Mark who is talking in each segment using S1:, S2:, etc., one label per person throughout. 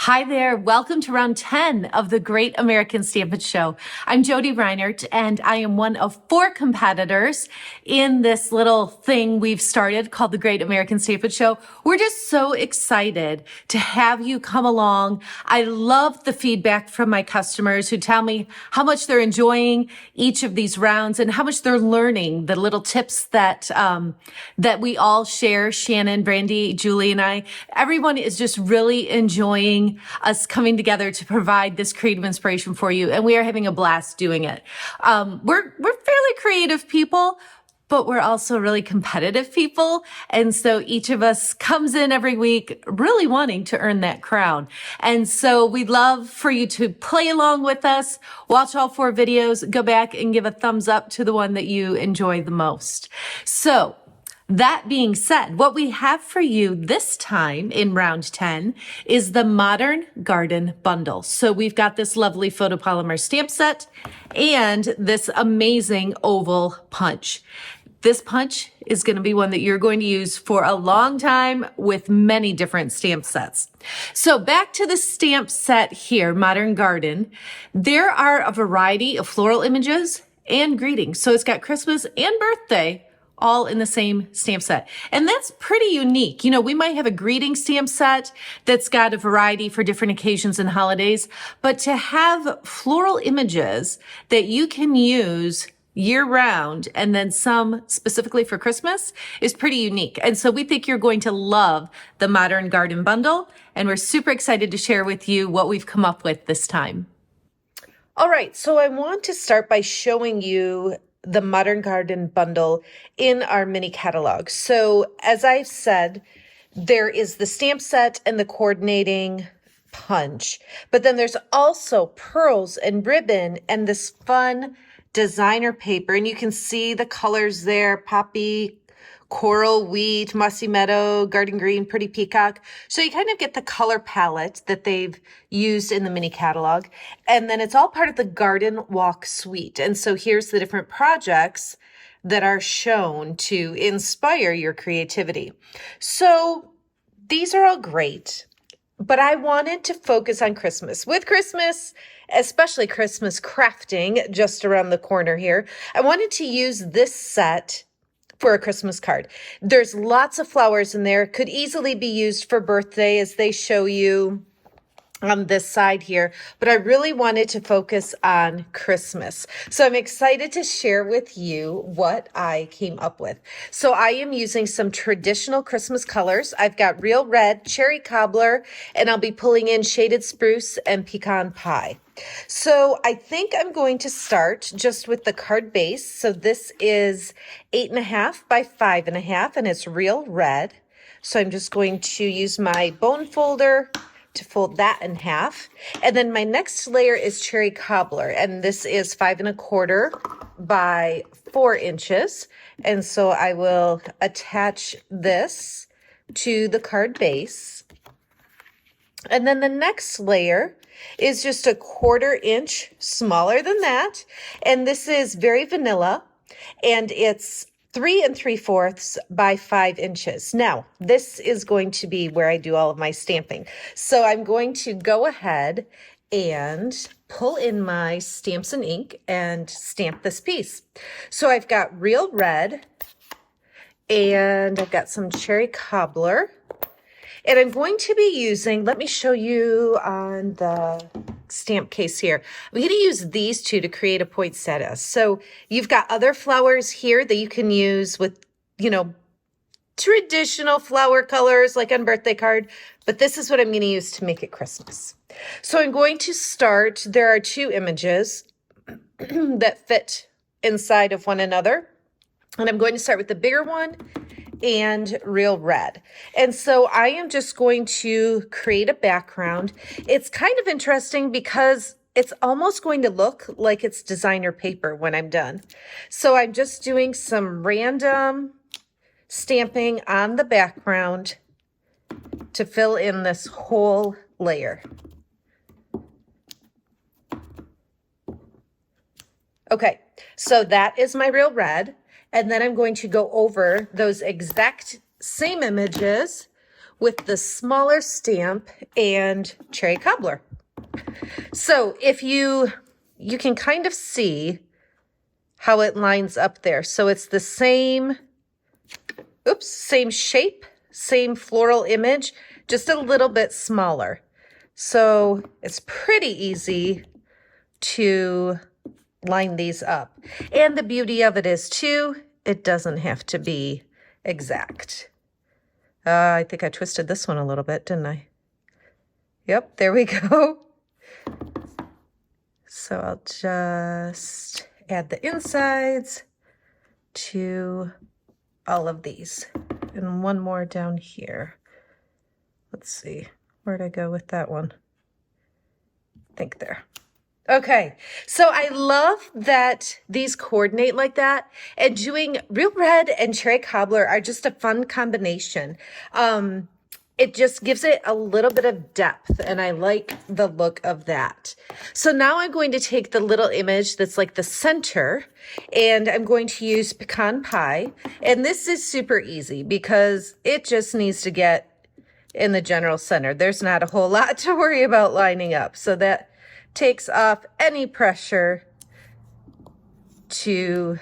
S1: Hi there. Welcome to round 10 of the Great American Stampin Show. I'm Jodi Reinert, and I am one of 4 competitors in this little thing we've started called the Great American Stampin Show. We're just so excited to have you come along. I love the feedback from my customers who tell me how much they're enjoying each of these rounds and how much they're learning, the little tips that we all share, Shannon, Brandy, Julie, and I. Everyone is just really enjoying us coming together to provide this creative inspiration for you, and we are having a blast doing it. We're fairly creative people, but we're also really competitive people, and so each of us comes in every week really wanting to earn that crown. And so we'd love for you to play along with us, watch all 4 videos, go back and give a thumbs up to the one that you enjoy the most. So that being said, what we have for you this time in round 10 is the Modern Garden Bundle. So we've got this lovely photopolymer stamp set and this amazing oval punch. This punch is going to be one that you're going to use for a long time with many different stamp sets. So back to the stamp set here, Modern Garden. There are a variety of floral images and greetings. So it's got Christmas and birthday all in the same stamp set. And that's pretty unique. You know, we might have a greeting stamp set that's got a variety for different occasions and holidays, but to have floral images that you can use year round and then some specifically for Christmas is pretty unique. And so we think you're going to love the Modern Garden Bundle, and we're super excited to share with you what we've come up with this time. All right, so I want to start by showing you the Modern Garden Bundle in our mini catalog. So as I've said, there is the stamp set and the coordinating punch, but then there's also pearls and ribbon and this fun designer paper. And you can see the colors there: poppy, coral, wheat, mossy meadow, garden green, pretty peacock. So you kind of get the color palette that they've used in the mini catalog. And then it's all part of the Garden Walk Suite. And so here's the different projects that are shown to inspire your creativity. So these are all great, but I wanted to focus on Christmas. With Christmas, especially Christmas crafting just around the corner here, I wanted to use this set for a Christmas card. There's lots of flowers in there. Could easily be used for birthday, as they show you on this side here, but I really wanted to focus on Christmas. So I'm excited to share with you what I came up with. So I am using some traditional Christmas colors. I've got real red, cherry cobbler, and I'll be pulling in shaded spruce and pecan pie. So I think I'm going to start just with the card base. So this is 8.5 by 5.5, and it's real red. So I'm just going to use my bone folder to fold that in half. And then my next layer is cherry cobbler, and this is 5.25 by 4 inches. And so I will attach this to the card base. And then the next layer is just a 1/4 inch smaller than that. And this is very vanilla, and it's 3 3/4 by 5 inches. Now, this is going to be where I do all of my stamping. So I'm going to go ahead and pull in my stamps and ink and stamp this piece. So I've got real red, and I've got some cherry cobbler. And I'm going to be using, let me show you on the stamp case here. I'm going to use these 2 to create a poinsettia. So you've got other flowers here that you can use with, you know, traditional flower colors like on birthday card, but this is what I'm going to use to make it Christmas. So I'm going to start, there are 2 images that fit inside of one another. And I'm going to start with the bigger one and real red. And so I am just going to create a background. It's kind of interesting because it's almost going to look like it's designer paper when I'm done. So I'm just doing some random stamping on the background to fill in this whole layer. Okay, so that is my real red. And then I'm going to go over those exact same images with the smaller stamp and cherry cobbler. So if you can kind of see how it lines up there. So it's the same, same shape, same floral image, just a little bit smaller. So it's pretty easy to line these up. And the beauty of it is too, it doesn't have to be exact. I think I twisted this one a little bit, didn't I? Yep, there we go. So I'll just add the insides to all of these. And one more down here. Let's see, where'd I go with that one? I think there. Okay, so I love that these coordinate like that, and doing real red and cherry cobbler are just a fun combination. It just gives it a little bit of depth, and I like the look of that. So now I'm going to take the little image that's like the center, and I'm going to use pecan pie. And this is super easy because it just needs to get in the general center. There's not a whole lot to worry about lining up. So that takes off any pressure to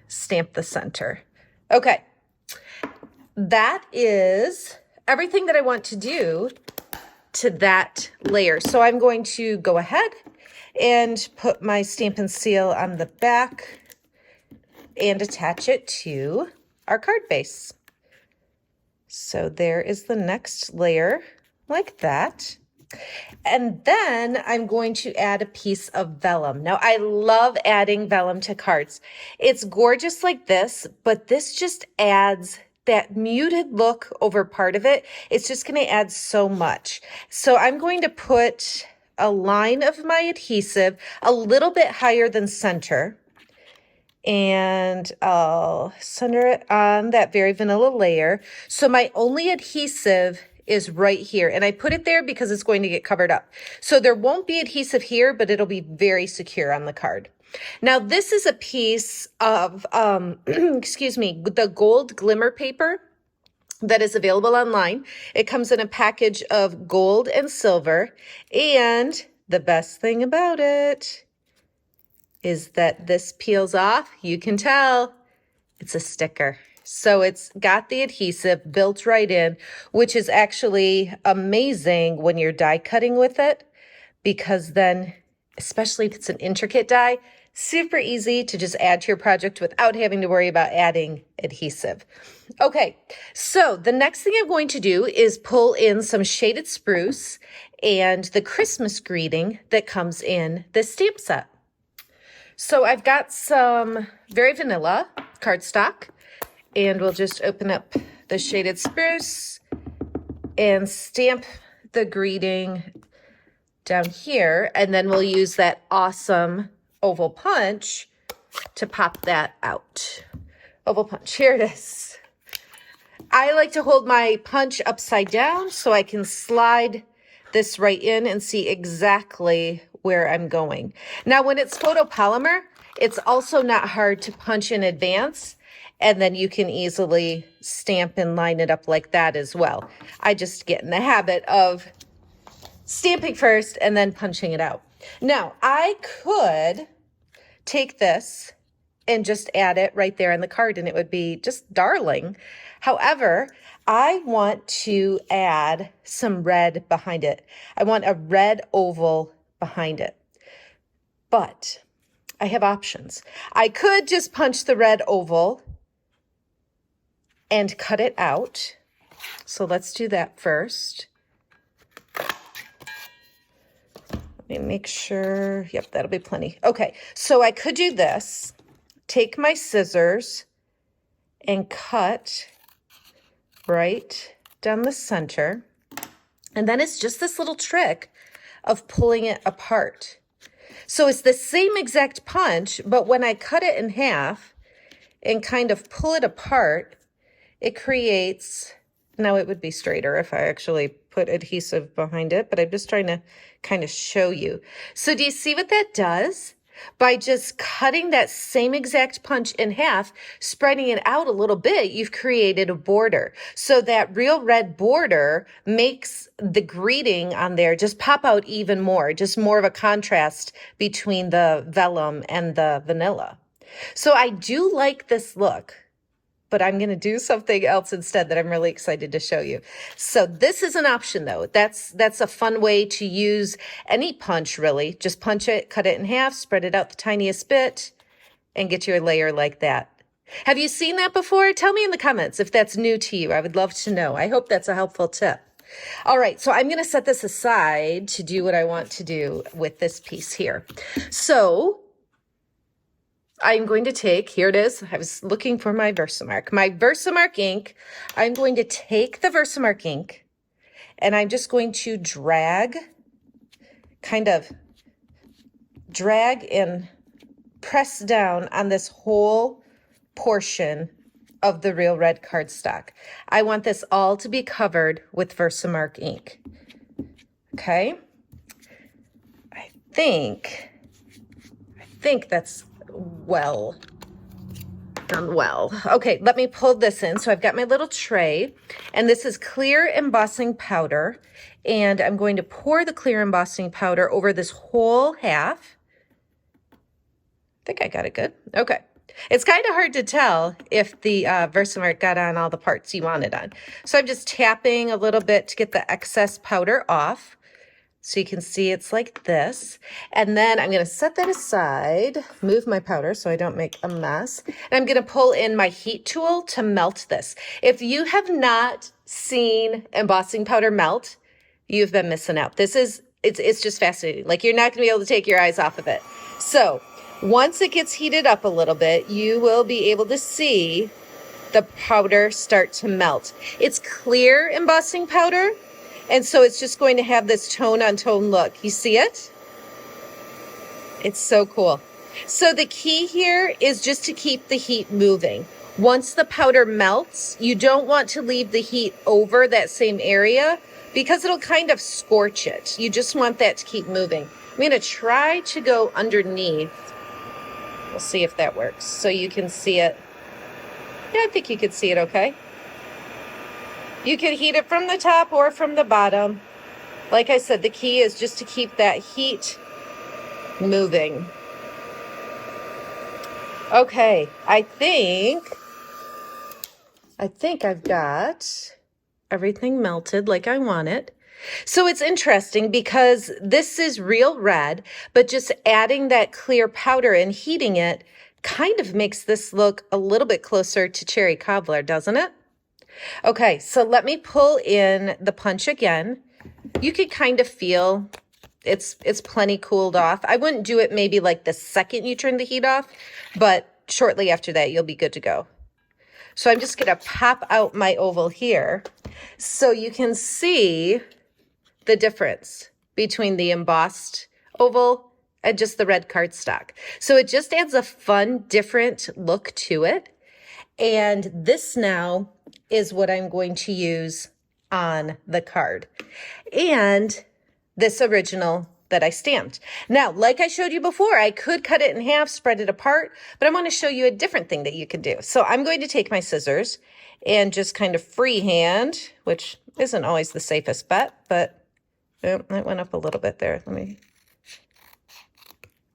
S1: stamp the center. Okay, that is everything that I want to do to that layer. So I'm going to go ahead and put my Stampin' Seal on the back and attach it to our card base. So there is the next layer, like that. And then I'm going to add a piece of vellum. Now, I love adding vellum to cards. It's gorgeous like this, but this just adds that muted look over part of it. It's just going to add so much. So I'm going to put a line of my adhesive a little bit higher than center. And I'll center it on that very vanilla layer. So my only adhesive is right here. And I put it there because it's going to get covered up. So there won't be adhesive here, but it'll be very secure on the card. Now this is a piece of, excuse me, the gold glimmer paper that is available online. It comes in a package of gold and silver. And the best thing about it is that this peels off. You can tell it's a sticker. So it's got the adhesive built right in, which is actually amazing when you're die cutting with it, because then, especially if it's an intricate die, super easy to just add to your project without having to worry about adding adhesive. Okay, so the next thing I'm going to do is pull in some shaded spruce and the Christmas greeting that comes in this stamp set. So I've got some very vanilla cardstock, and we'll just open up the shaded spruce and stamp the greeting down here. And then we'll use that awesome oval punch to pop that out. Oval punch, here it is. I like to hold my punch upside down so I can slide this right in and see exactly where I'm going. Now, when it's photopolymer, it's also not hard to punch in advance, and then you can easily stamp and line it up like that as well. I just get in the habit of stamping first and then punching it out. Now, I could take this and just add it right there on the card, and it would be just darling. However, I want to add some red behind it. I want a red oval behind it. But I have options. I could just punch the red oval and cut it out. So let's do that first. Let me make sure. Yep, that'll be plenty. Okay, so I could do this. Take my scissors and cut right down the center. And then it's just this little trick of pulling it apart. So it's the same exact punch, but when I cut it in half and kind of pull it apart, it creates, now it would be straighter if I actually put adhesive behind it, but I'm just trying to kind of show you. So do you see what that does? by just cutting that same exact punch in half, spreading it out a little bit, you've created a border. So that real red border makes the greeting on there just pop out even more, just more of a contrast between the vellum and the vanilla. So I do like this look, but I'm going to do something else instead that I'm really excited to show you. So this is an option though. That's a fun way to use any punch really. Just punch it, cut it in half, spread it out the tiniest bit, and get your layer like that. Have you seen that before? Tell me in the comments if that's new to you. I would love to know. I hope that's a helpful tip. All right, so I'm going to set this aside to do what I want to do with this piece here. So I'm going to take, here it is, I was looking for my VersaMark. My VersaMark ink, I'm going to take the VersaMark ink and I'm just going to kind of drag and press down on this whole portion of the Real Red cardstock. I want this all to be covered with VersaMark ink. Okay? I think that's done well. Okay, let me pull this in. So I've got my little tray, and this is clear embossing powder, and I'm going to pour the clear embossing powder over this whole half. I think I got it good. Okay. It's kind of hard to tell if the VersaMark got on all the parts you wanted on. So I'm just tapping a little bit to get the excess powder off. So you can see it's like this. And then I'm going to set that aside, move my powder so I don't make a mess. And I'm going to pull in my heat tool to melt this. If you have not seen embossing powder melt, you've been missing out. It's just fascinating. Like, you're not going to be able to take your eyes off of it. So once it gets heated up a little bit, you will be able to see the powder start to melt. It's clear embossing powder. And so it's just going to have this tone on tone look. You see it? It's so cool. So the key here is just to keep the heat moving. Once the powder melts, you don't want to leave the heat over that same area because it'll kind of scorch it. You just want that to keep moving. I'm going to try to go underneath. We'll see if that works. So you can see it. Yeah, I think you could see it okay. You can heat it from the top or from the bottom. Like I said, the key is just to keep that heat moving. Okay, I think I've got everything melted like I want it. So it's interesting because this is real red, but just adding that clear powder and heating it kind of makes this look a little bit closer to cherry cobbler, doesn't it? Okay, so let me pull in the punch again. You could kind of feel it's plenty cooled off. I wouldn't do it maybe like the second you turn the heat off, but shortly after that, you'll be good to go. So I'm just going to pop out my oval here so you can see the difference between the embossed oval and just the red cardstock. So it just adds a fun, different look to it. And this now is what I'm going to use on the card. And this original that I stamped. Now, like I showed you before, I could cut it in half, spread it apart, but I want to show you a different thing that you can do. So I'm going to take my scissors and just kind of freehand, which isn't always the safest bet, but it went up a little bit there.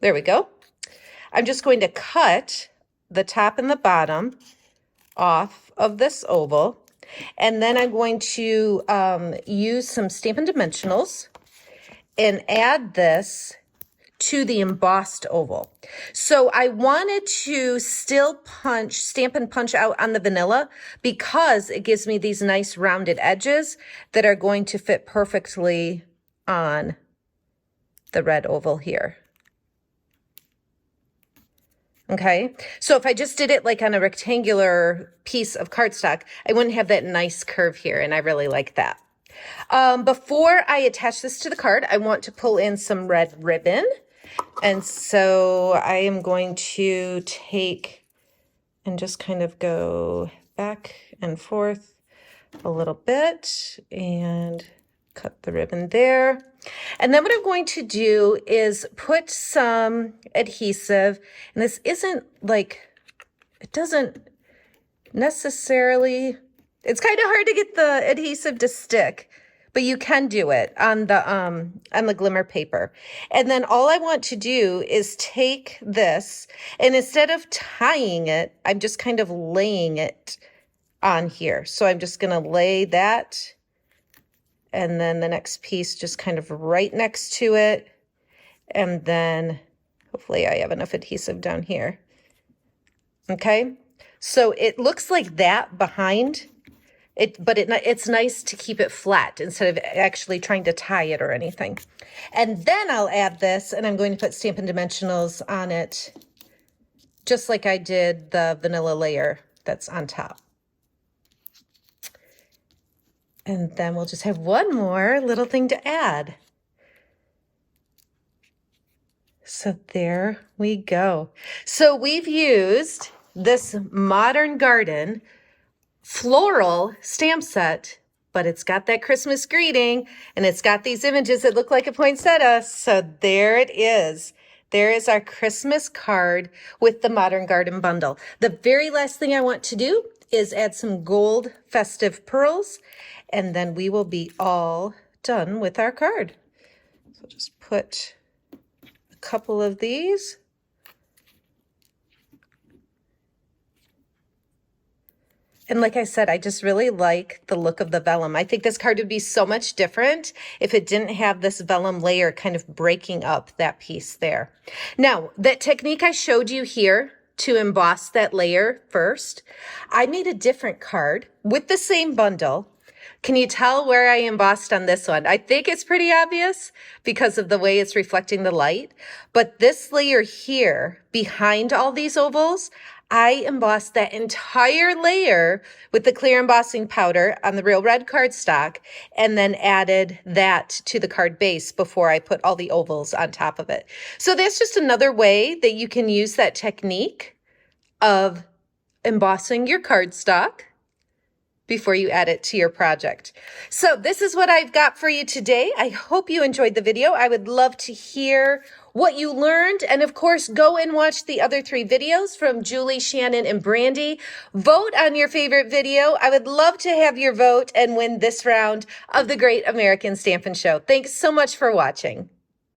S1: There we go. I'm just going to cut the top and the bottom off of this oval, and then I'm going to use some Stampin' Dimensionals and add this to the embossed oval. So I wanted to still stamp and punch out on the vanilla because it gives me these nice rounded edges that are going to fit perfectly on the red oval here. Okay, so if I just did it like on a rectangular piece of cardstock, I wouldn't have that nice curve here, and I really like that. Before I attach this to the card, I want to pull in some red ribbon. And so I am going to take and just kind of go back and forth a little bit and Cut the ribbon there. And then what I'm going to do is put some adhesive, and this isn't like, it doesn't necessarily, it's kind of hard to get the adhesive to stick, but you can do it on the Glimmer paper. And then all I want to do is take this, and instead of tying it, I'm just kind of laying it on here. So I'm just going to lay that, and then the next piece just kind of right next to it. And then hopefully I have enough adhesive down here. Okay, so it looks like that behind it, but it's nice to keep it flat instead of actually trying to tie it or anything. And then I'll add this, and I'm going to put Stampin' Dimensionals on it, just like I did the vanilla layer that's on top. And then we'll just have one more little thing to add. So there we go. So we've used this Modern Garden floral stamp set, but it's got that Christmas greeting, and it's got these images that look like a poinsettia. So there it is. There is our Christmas card with the Modern Garden bundle. The very last thing I want to do is add some gold festive pearls, and then we will be all done with our card. So just put a couple of these. And like I said, I just really like the look of the vellum. I think this card would be so much different if it didn't have this vellum layer kind of breaking up that piece there. Now, that technique I showed you here to emboss that layer first, I made a different card with the same bundle. Can you tell where I embossed on this one? I think it's pretty obvious because of the way it's reflecting the light. But this layer here, behind all these ovals, I embossed that entire layer with the clear embossing powder on the real red cardstock, and then added that to the card base before I put all the ovals on top of it. So that's just another way that you can use that technique of embossing your cardstock before you add it to your project. So this is what I've got for you today. I hope you enjoyed the video. I would love to hear what you learned. And of course, go and watch the other 3 videos from Julie, Shannon, and Brandy. Vote on your favorite video. I would love to have your vote and win this round of the Great American Stampin' Show. Thanks so much for watching.